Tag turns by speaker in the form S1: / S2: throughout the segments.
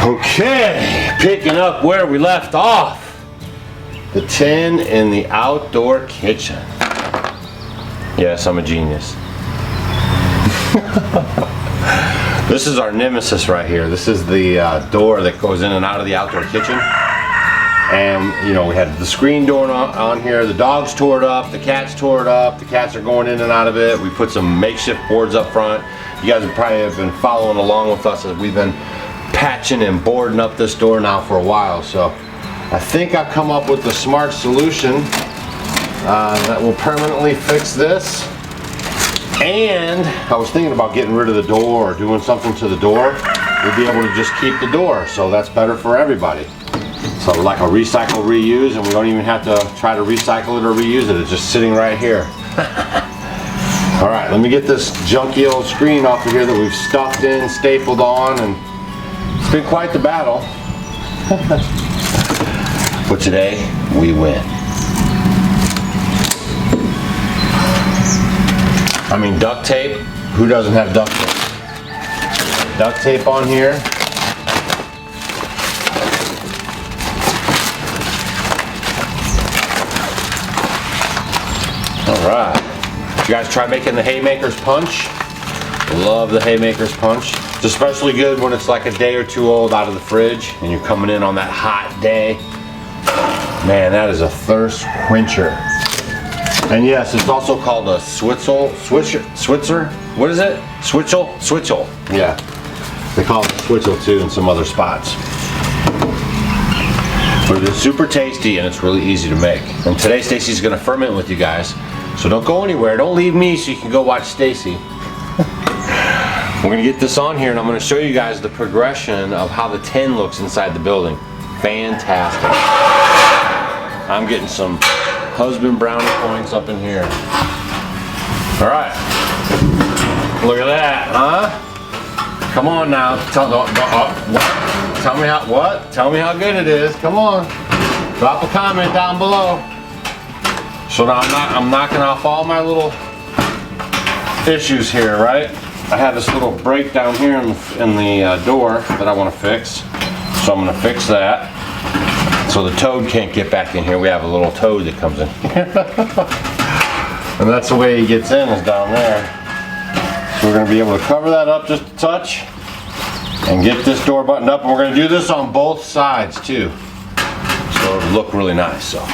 S1: Okay, picking up where we left off. The tin in the outdoor kitchen. Yes, I'm a genius. This is our nemesis right here. This is the door that goes in and out of the outdoor kitchen. And you know, we had the screen door on here. The dogs tore it up, the cats tore it up. The cats are going in and out of it. We put some makeshift boards up front. You guys have probably been following along with us as we've been patching and boarding up this door now for a while. So I think I've come up with the smart solution that will permanently fix this. And I was thinking about getting rid of the door or doing something to the door. We'll be able to just keep the door, so that's better for everybody. So like a recycle, reuse, and we don't even have to try to recycle it or reuse it. It's just sitting right here. All right, let me get this junky old screen off of here that we've stuffed in, stapled on, and it's been quite the battle. But today, we win. I mean, duct tape. Who doesn't have duct tape? Duct tape on here. Alright. You guys try making the Haymaker's Punch? Love the Haymaker's Punch. It's especially good when it's like a day or two old out of the fridge and you're coming in on that hot day. Man, that is a thirst quencher. And yes, it's also called a Switzer? What is it? Switchel? Yeah. They call it Switchel too in some other spots. But it's super tasty and it's really easy to make. And today Stacy's gonna ferment with you guys. So don't go anywhere. Don't leave me so you can go watch Stacy. We're gonna get this on here and I'm gonna show you guys the progression of how the tin looks inside the building. Fantastic. I'm getting some husband brownie points up in here. All right. Look at that, huh? Come on now. Tell me how good it is. Come on. Drop a comment down below. So now I'm knocking off all my little issues here, right? I have this little break down here in the door that I want to fix. So I'm going to fix that. So the toad can't get back in here. We have a little toad that comes in. And that's the way he gets in, is down there. So we're going to be able to cover that up just a touch and get this door buttoned up. And we're going to do this on both sides too. So it'll look really nice. So.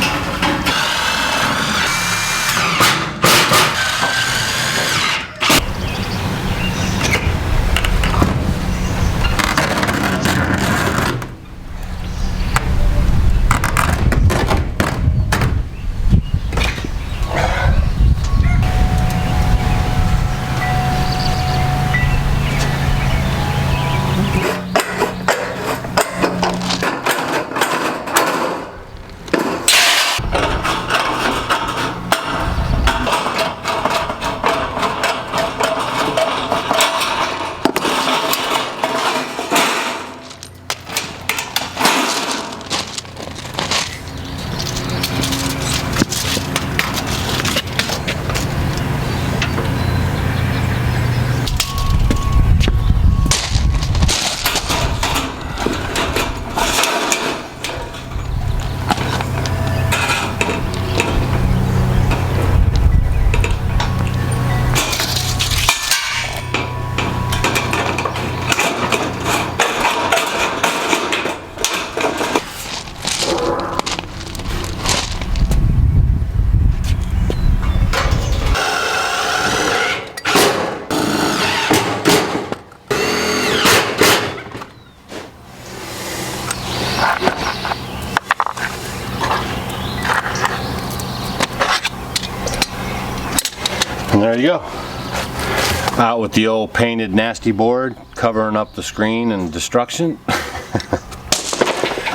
S1: And there you go. Out with the old painted nasty board, covering up the screen and destruction.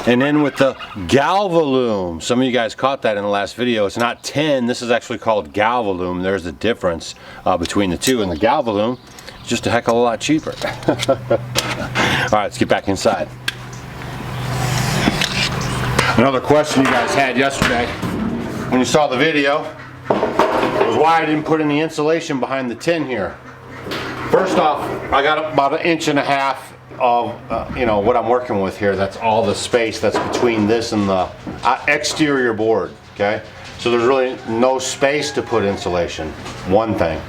S1: And then with the Galvalume. Some of you guys caught that in the last video. It's not tin, this is actually called Galvalume. There's a difference between the two. And the Galvalume is just a heck of a lot cheaper. Alright, let's get back inside. Another question you guys had yesterday when you saw the video was why I didn't put any insulation behind the tin here. First off, I got about 1.5 inches of you know, what I'm working with here. That's all the space that's between this and the exterior board, okay? So there's really no space to put insulation, one thing.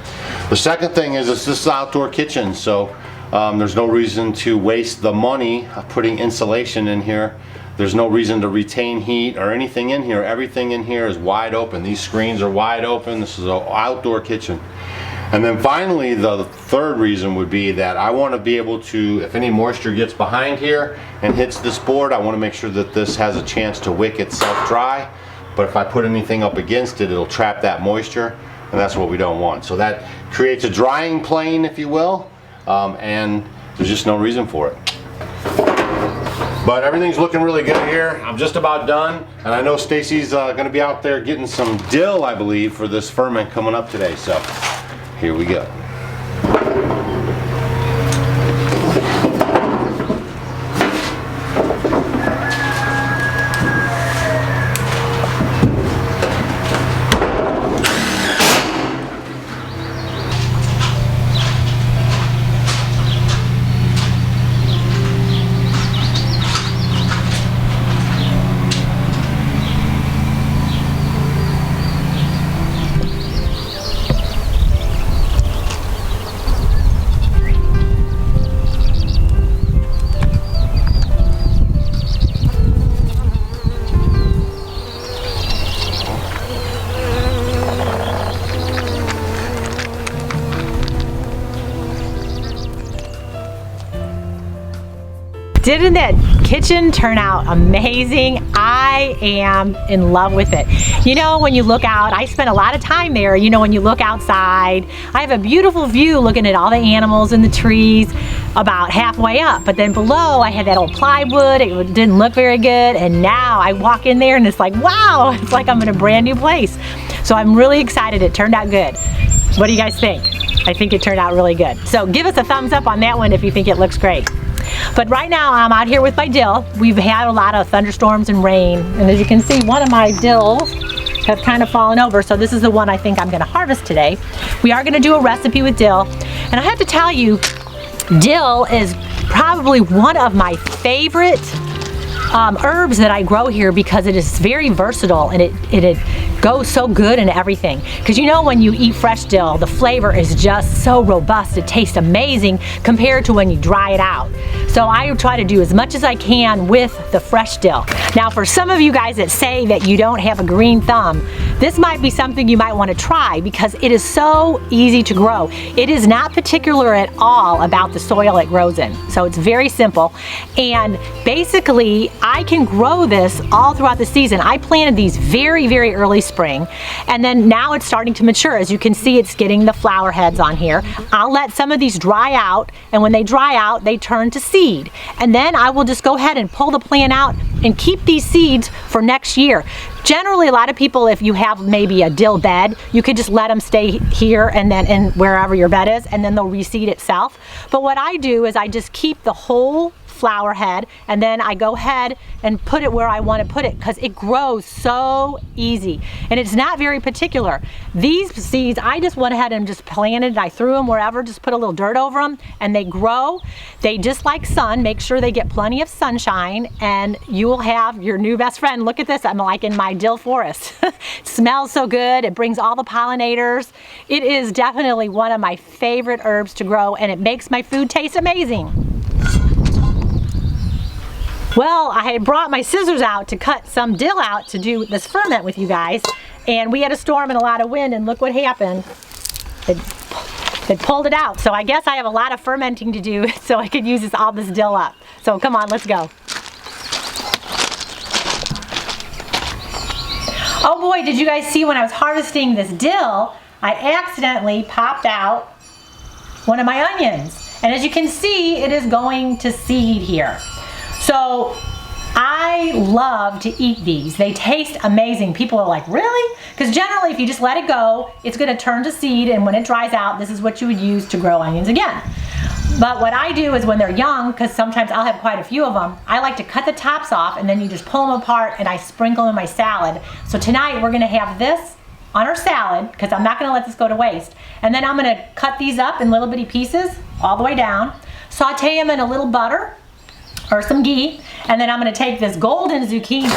S1: The second thing is this is outdoor kitchen, so there's no reason to waste the money of putting insulation in here. There's no reason to retain heat or anything in here. Everything in here is wide open. These screens are wide open. This is an outdoor kitchen. And then finally, the third reason would be that I want to be able to, if any moisture gets behind here and hits this board, I want to make sure that this has a chance to wick itself dry. But if I put anything up against it, it'll trap that moisture, and that's what we don't want. So that creates a drying plane, if you will, and there's just no reason for it. But everything's looking really good here. I'm just about done, and I know Stacy's going to be out there getting some dill, I believe, for this ferment coming up today. So here we go.
S2: Didn't that kitchen turn out amazing? I am in love with it. You know, when you look out, I spent a lot of time there. You know, when you look outside, I have a beautiful view looking at all the animals and the trees about halfway up. But then below, I had that old plywood. It didn't look very good. And now I walk in there and it's like, wow, it's like I'm in a brand new place. So I'm really excited. It turned out good. What do you guys think? I think it turned out really good. So give us a thumbs up on that one if you think it looks great. But right now I'm out here with my dill. We've had a lot of thunderstorms and rain, and as you can see, one of my dills have kind of fallen over, so this is the one I think I'm going to harvest today. We are going to do a recipe with dill, and I have to tell you, dill is probably one of my favorite herbs that I grow here because it is very versatile and it goes so good in everything. Because you know, when you eat fresh dill, the flavor is just so robust. It tastes amazing compared to when you dry it out. So I try to do as much as I can with the fresh dill. Now, for some of you guys that say that you don't have a green thumb, this might be something you might want to try because it is so easy to grow. It is not particular at all about the soil it grows in. So it's very simple. And basically, I can grow this all throughout the season. I planted these very, very early spring, and then now it's starting to mature. As you can see, it's getting the flower heads on here. I'll let some of these dry out, and when they dry out, they turn to seed. And then I will just go ahead and pull the plant out and keep these seeds for next year. Generally, a lot of people, if you have maybe a dill bed, you could just let them stay here and then in wherever your bed is, and then they'll reseed itself. But what I do is I just keep the whole flower head, and then I go ahead and put it where I want to put it because it grows so easy and it's not very particular. These seeds, I just went ahead and just planted. I threw them wherever, just put a little dirt over them, and they grow. They just like sun. Make sure they get plenty of sunshine, and you will have your new best friend. Look at this. I'm like in my dill forest. It smells so good. It brings all the pollinators. It is definitely one of my favorite herbs to grow, and it makes my food taste amazing. Well, I had brought my scissors out to cut some dill out to do this ferment with you guys, and we had a storm and a lot of wind, and look what happened. It pulled it out. So I guess I have a lot of fermenting to do so I could use all this dill up. So come on, let's go. Oh boy, did you guys see when I was harvesting this dill, I accidentally popped out one of my onions. And as you can see, it is going to seed here. So I love to eat these. They taste amazing. People are like, really? Because generally, if you just let it go, it's going to turn to seed, and when it dries out, this is what you would use to grow onions again. But what I do is when they're young, because sometimes I'll have quite a few of them, I like to cut the tops off, and then you just pull them apart, and I sprinkle them in my salad. So tonight, we're going to have this on our salad, because I'm not going to let this go to waste. And then I'm going to cut these up in little bitty pieces all the way down. saute them in a little butter or some ghee, and then I'm going to take this golden zucchini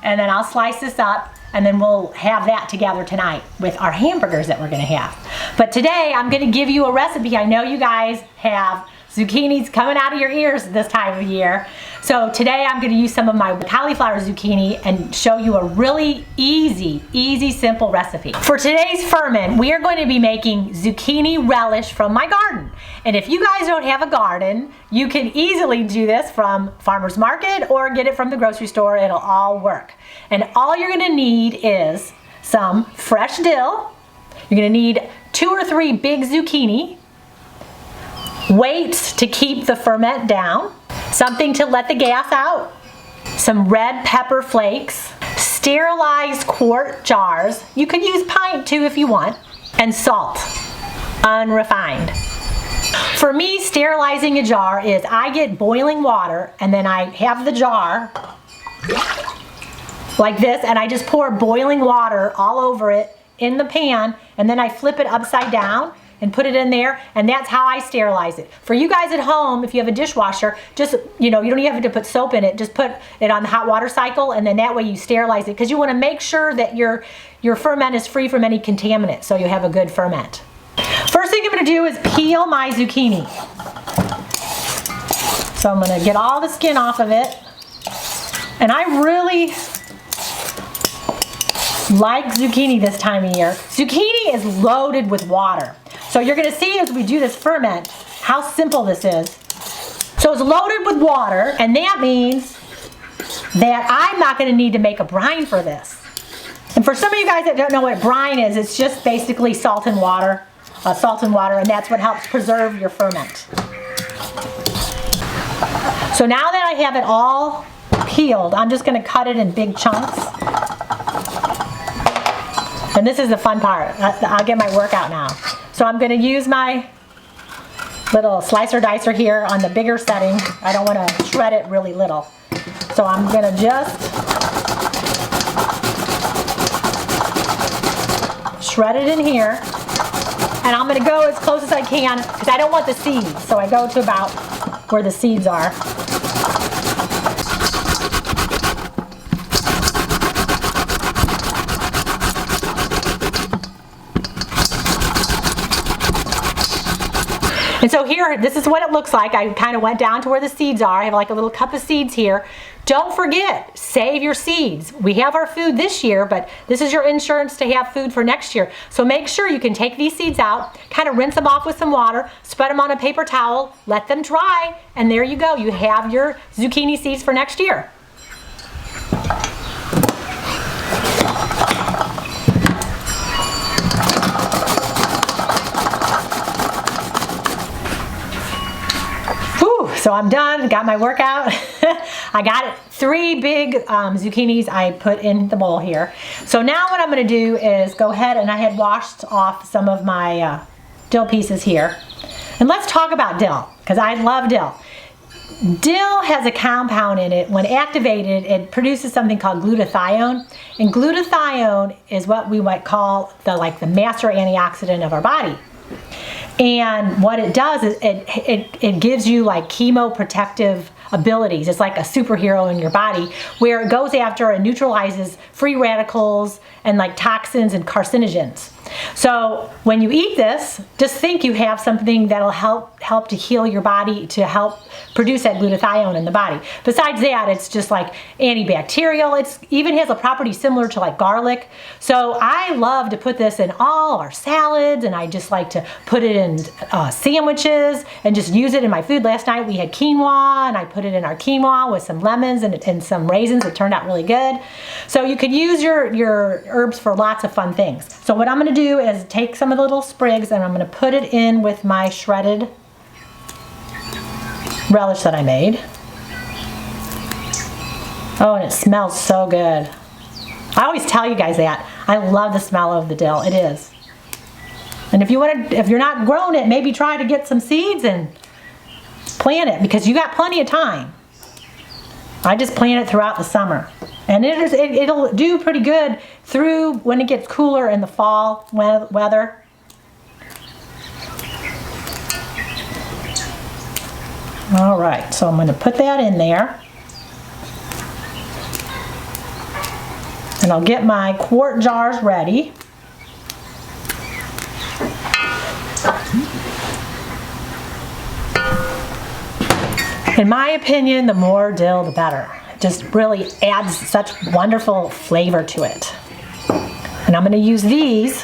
S2: and then I'll slice this up, and then we'll have that together tonight with our hamburgers that we're going to have. But today I'm going to give you a recipe. I know you guys have zucchinis coming out of your ears this time of year. So today I'm going to use some of my cauliflower zucchini and show you a really easy, simple recipe. For today's ferment, we are going to be making zucchini relish from my garden. And if you guys don't have a garden, you can easily do this from farmer's market or get it from the grocery store. It'll all work. And all you're going to need is some fresh dill. You're going to need 2 or 3 big zucchini, weights to keep the ferment down, something to let the gas out, some red pepper flakes, sterilized quart jars, you can use pint too if you want, and salt, unrefined. For me, sterilizing a jar is I get boiling water and then I have the jar like this and I just pour boiling water all over it in the pan, and then I flip it upside down and put it in there, and that's how I sterilize it. For you guys at home, if you have a dishwasher, just, you don't even have to put soap in it, just put it on the hot water cycle, and then that way you sterilize it, because you want to make sure that your ferment is free from any contaminants, so you have a good ferment. First thing I'm going to do is peel my zucchini. So I'm going to get all the skin off of it, and I really like zucchini this time of year. Zucchini is loaded with water. So you're going to see as we do this ferment how simple this is. So it's loaded with water, and that means that I'm not going to need to make a brine for this. And for some of you guys that don't know what brine is, it's just basically salt and water, and that's what helps preserve your ferment. So now that I have it all peeled, I'm just going to cut it in big chunks. And this is the fun part. I'll get my work out now. So I'm going to use my little slicer dicer here on the bigger setting. I don't want to shred it really little. So I'm going to just shred it in here. And I'm going to go as close as I can because I don't want the seeds. So I go to about where the seeds are. And so here, this is what it looks like. I kind of went down to where the seeds are. I have like a little cup of seeds here. Don't forget, save your seeds. We have our food this year, but this is your insurance to have food for next year. So make sure you can take these seeds out, kind of rinse them off with some water, spread them on a paper towel, let them dry, and there you go. You have your zucchini seeds for next year. So I'm done, got my workout. I got 3 big zucchinis I put in the bowl here. So now what I'm gonna do is go ahead, and I had washed off some of my dill pieces here. And let's talk about dill, because I love dill. Dill has a compound in it. When activated, it produces something called glutathione. And glutathione is what we might call the master antioxidant of our body. And what it does is it gives you like chemoprotective abilities. It's like a superhero in your body, where it goes after and neutralizes free radicals and like toxins and carcinogens. So when you eat this, just think you have something that'll help to heal your body, to help produce that glutathione in the body. Besides that, it's just like antibacterial. It even has a property similar to like garlic. So I love to put this in all our salads, and I just like to put it in sandwiches and just use it in my food. Last night we had quinoa, and I put it in our quinoa with some lemons and some raisins. It turned out really good. So you could use your herbs for lots of fun things. So what I'm going to do is take some of the little sprigs, and I'm going to put it in with my shredded relish that I made. Oh, and it smells so good. I always tell you guys that. I love the smell of the dill. It is. And if you're not growing it, maybe try to get some seeds and plant it, because you got plenty of time. I just plant it throughout the summer. And it'll do pretty good through when it gets cooler in the fall weather. All right, so I'm going to put that in there. And I'll get my quart jars ready. In my opinion, the more dill, the better. It just really adds such wonderful flavor to it. And I'm going to use these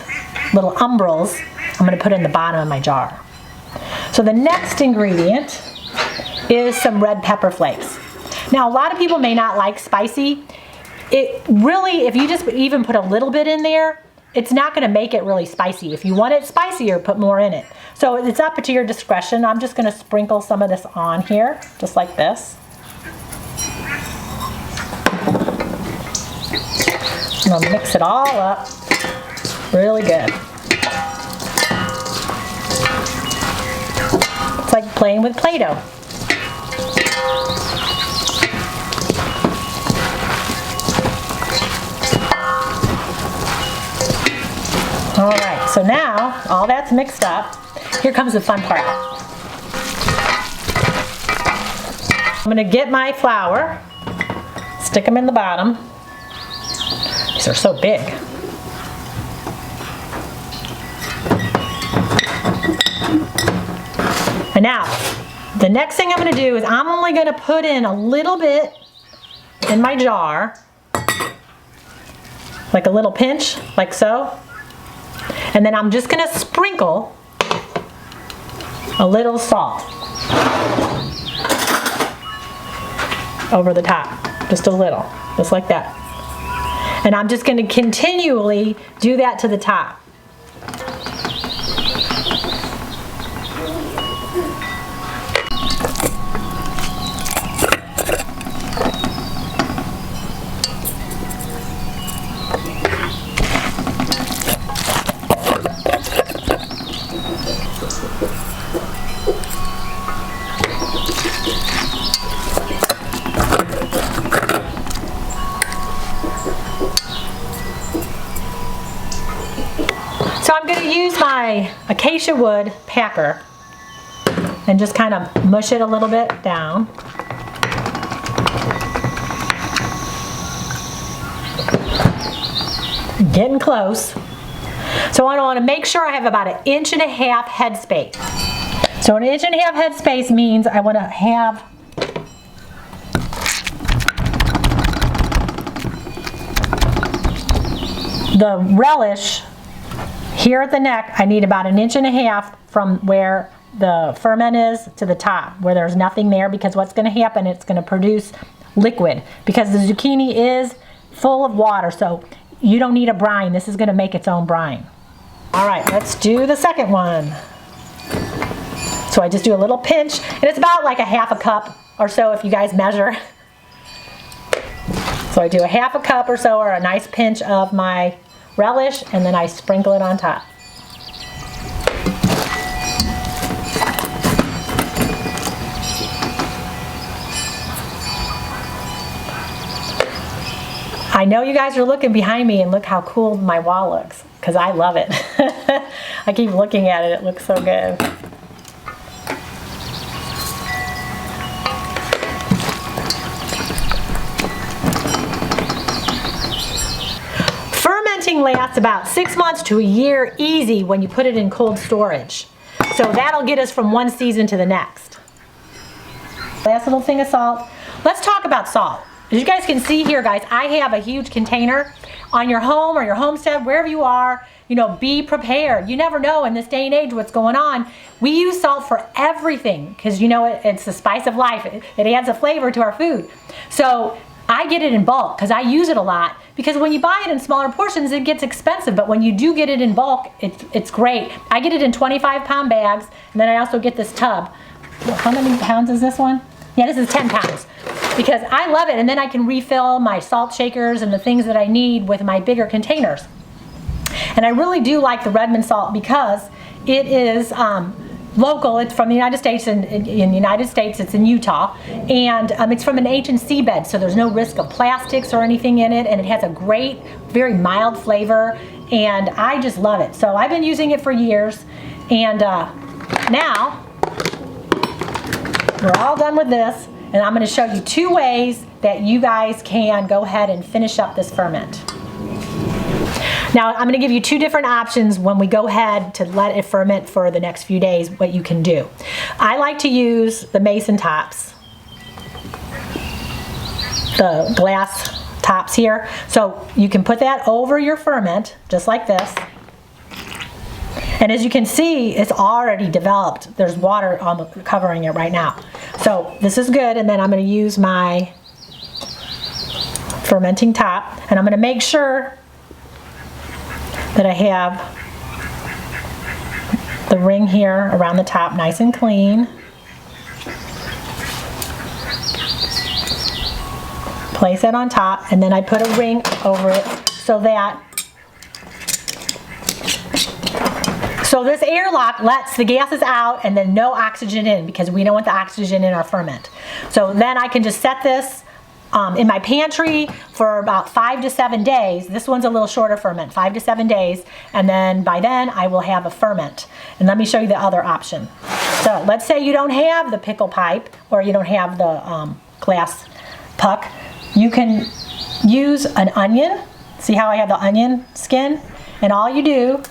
S2: little umbrals. I'm going to put in the bottom of my jar. So the next ingredient is some red pepper flakes. Now, a lot of people may not like spicy. It really, if you just even put a little bit in there, it's not going to make it really spicy. If you want it spicier, put more in it. So it's up to your discretion. I'm just going to sprinkle some of this on here, just like this. And I'll mix it all up really good. It's like playing with Play-Doh. All right, so now all that's mixed up. Here comes the fun part. I'm gonna get my flour, stick them in the bottom. These are so big. And now, the next thing I'm gonna do is I'm only gonna put in a little bit in my jar, like a little pinch, like so. And then I'm just gonna sprinkle a little salt over the top, just a little, just like that. And I'm just gonna continually do that to the top. So I'm going to use my acacia wood packer and just kind of mush it a little bit down. Getting close. So I want to make sure I have about 1.5 inches headspace. So 1.5 inches headspace means I want to have the relish here at the neck. I need about 1.5 inches from where the ferment is to the top, where there's nothing there, because what's going to happen, it's going to produce liquid, because the zucchini is full of water, so you don't need a brine. This is going to make its own brine. All right, let's do the second one. So I just do a little pinch, and it's about like 1/2 cup or so if you guys measure. So I do 1/2 cup or so, or a nice pinch of my relish, and then I sprinkle it on top. I know you guys are looking behind me, and look how cool my wall looks, because I love it. I keep looking at it, it looks so good. Fermenting lasts about 6 months to a year easy when you put it in cold storage. So that'll get us from one season to the next. Last little thing of salt. Let's talk about salt. As you guys can see here, guys, I have a huge container. On your home or your homestead, wherever you are, you know, be prepared. You never know in this day and age what's going on. We use salt for everything because, you know, it's the spice of life. It adds a flavor to our food. So I get it in bulk because I use it a lot, because when you buy it in smaller portions, it gets expensive, but when you do get it in bulk, it's great. I get it in 25-pound bags, and then I also get this tub. How many pounds is this one? Yeah, this is 10 pounds. Because I love it, and then I can refill my salt shakers and the things that I need with my bigger containers. And I really do like the Redmond salt because it is local. It's from the United States, and in the United States it's in Utah, and it's from an ancient seabed, so there's no risk of plastics or anything in it, and it has a great, very mild flavor, and I just love it. So I've been using it for years, and now we're all done with this, and I'm going to show you 2 ways that you guys can go ahead and finish up this ferment. Now, I'm going to give you 2 different options when we go ahead to let it ferment for the next few days, what you can do. I like to use the mason tops, the glass tops here. So you can put that over your ferment, just like this. And as you can see, it's already developed. There's water covering it right now. So this is good, and then I'm going to use my fermenting top, and I'm going to make sure that I have the ring here around the top nice and clean. Place it on top, and then I put a ring over it so this airlock lets the gases out and then no oxygen in, because we don't want the oxygen in our ferment. So then I can just set this in my pantry for about 5 to 7 days. This one's a little shorter ferment, 5 to 7 days, and then by then I will have a ferment. And let me show you the other option. So let's say you don't have the pickle pipe, or you don't have the glass puck. You can use an onion. See how I have the onion skin? And all you do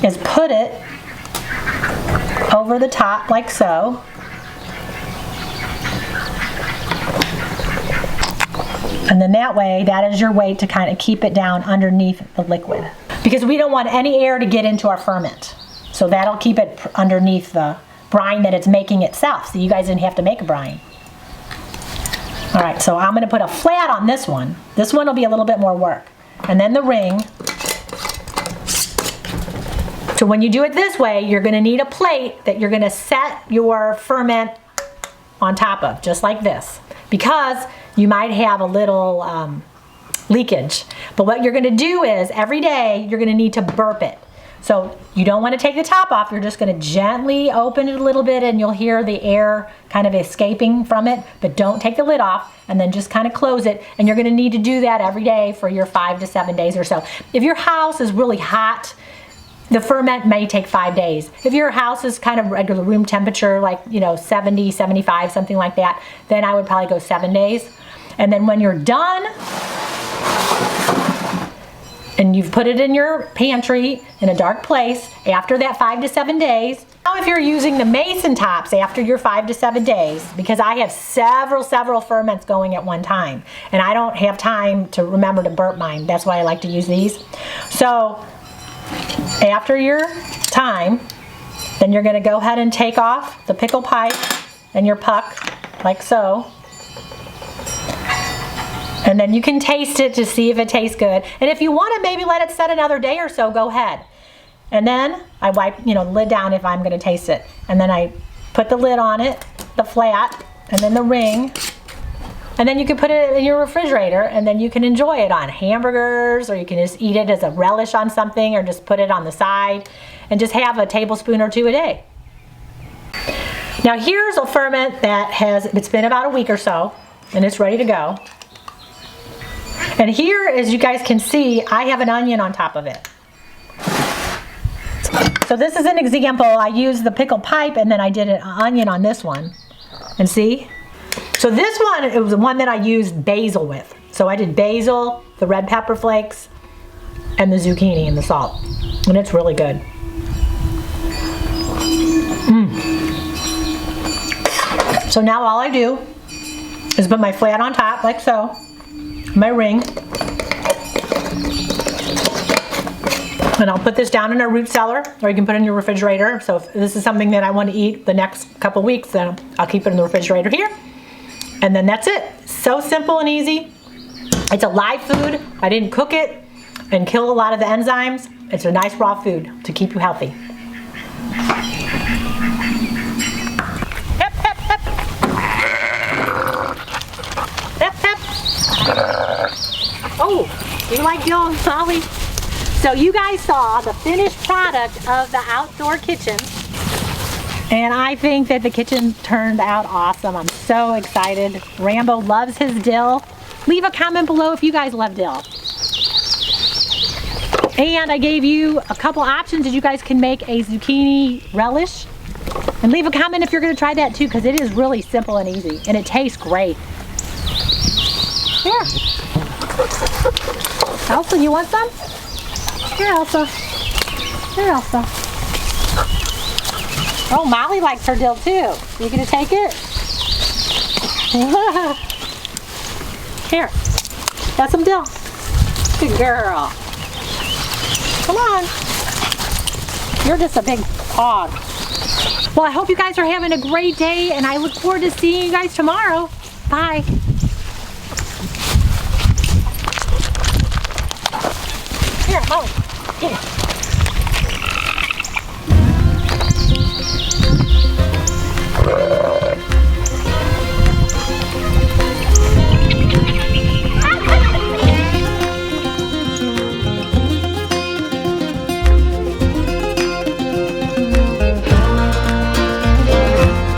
S2: is put it over the top like so. And then that way, that is your way to kind of keep it down underneath the liquid. Because we don't want any air to get into our ferment. So that'll keep it underneath the brine that it's making itself. So you guys didn't have to make a brine. All right, so I'm gonna put a flat on this one. This one will be a little bit more work. And then the ring. So when you do it this way, you're gonna need a plate that you're gonna set your ferment on top of, just like this. Because you might have a little leakage. But what you're gonna do is, every day, you're gonna need to burp it. So you don't wanna take the top off, you're just gonna gently open it a little bit and you'll hear the air kind of escaping from it, but don't take the lid off, and then just kind of close it. And you're gonna need to do that every day for your 5 to 7 days or so. If your house is really hot, the ferment may take 5 days. If your house is kind of regular room temperature, like 70, 75, something like that, then I would probably go 7 days. And then when you're done, and you've put it in your pantry in a dark place after that 5 to 7 days. Now if you're using the mason tops after your 5 to 7 days, because I have several ferments going at one time, and I don't have time to remember to burp mine. That's why I like to use these. So after your time, then you're gonna go ahead and take off the pickle pipe and your puck, like so. And then you can taste it to see if it tastes good. And if you want to maybe let it set another day or so, go ahead. And then I wipe, the lid down if I'm going to taste it. And then I put the lid on it, the flat, and then the ring. And then you can put it in your refrigerator, and then you can enjoy it on hamburgers, or you can just eat it as a relish on something, or just put it on the side and just have a tablespoon or 2 a day. Now here's a ferment that it's been about a week or so, and it's ready to go. And here, as you guys can see, I have an onion on top of it. So this is an example. I used the pickle pipe, and then I did an onion on this one. And see? So this one, it was the one that I used basil with. So I did basil, the red pepper flakes, and the zucchini and the salt. And it's really good. So now all I do is put my flat on top, like so. My ring, and I'll put this down in a root cellar, or you can put it in your refrigerator. So if this is something that I want to eat the next couple weeks, then I'll keep it in the refrigerator here. And then that's it. So simple and easy. It's a live food. I didn't cook it and kill a lot of the enzymes. It's a nice raw food to keep you healthy. Oh, you like Dill and Molly? So you guys saw the finished product of the outdoor kitchen, and I think that the kitchen turned out awesome. I'm so excited. Rambo loves his dill. Leave a comment below if you guys love dill. And I gave you a couple options that you guys can make a zucchini relish. And leave a comment if you're going to try that too, because it is really simple and easy, and it tastes great. Here. Elsa, you want some? Here, Elsa. Here, Elsa. Oh, Molly likes her dill too. You gonna take it? Here. Got some dill. Good girl. Come on. You're just a big hog. Well, I hope you guys are having a great day, and I look forward to seeing you guys tomorrow. Bye. Here, Molly. Get it.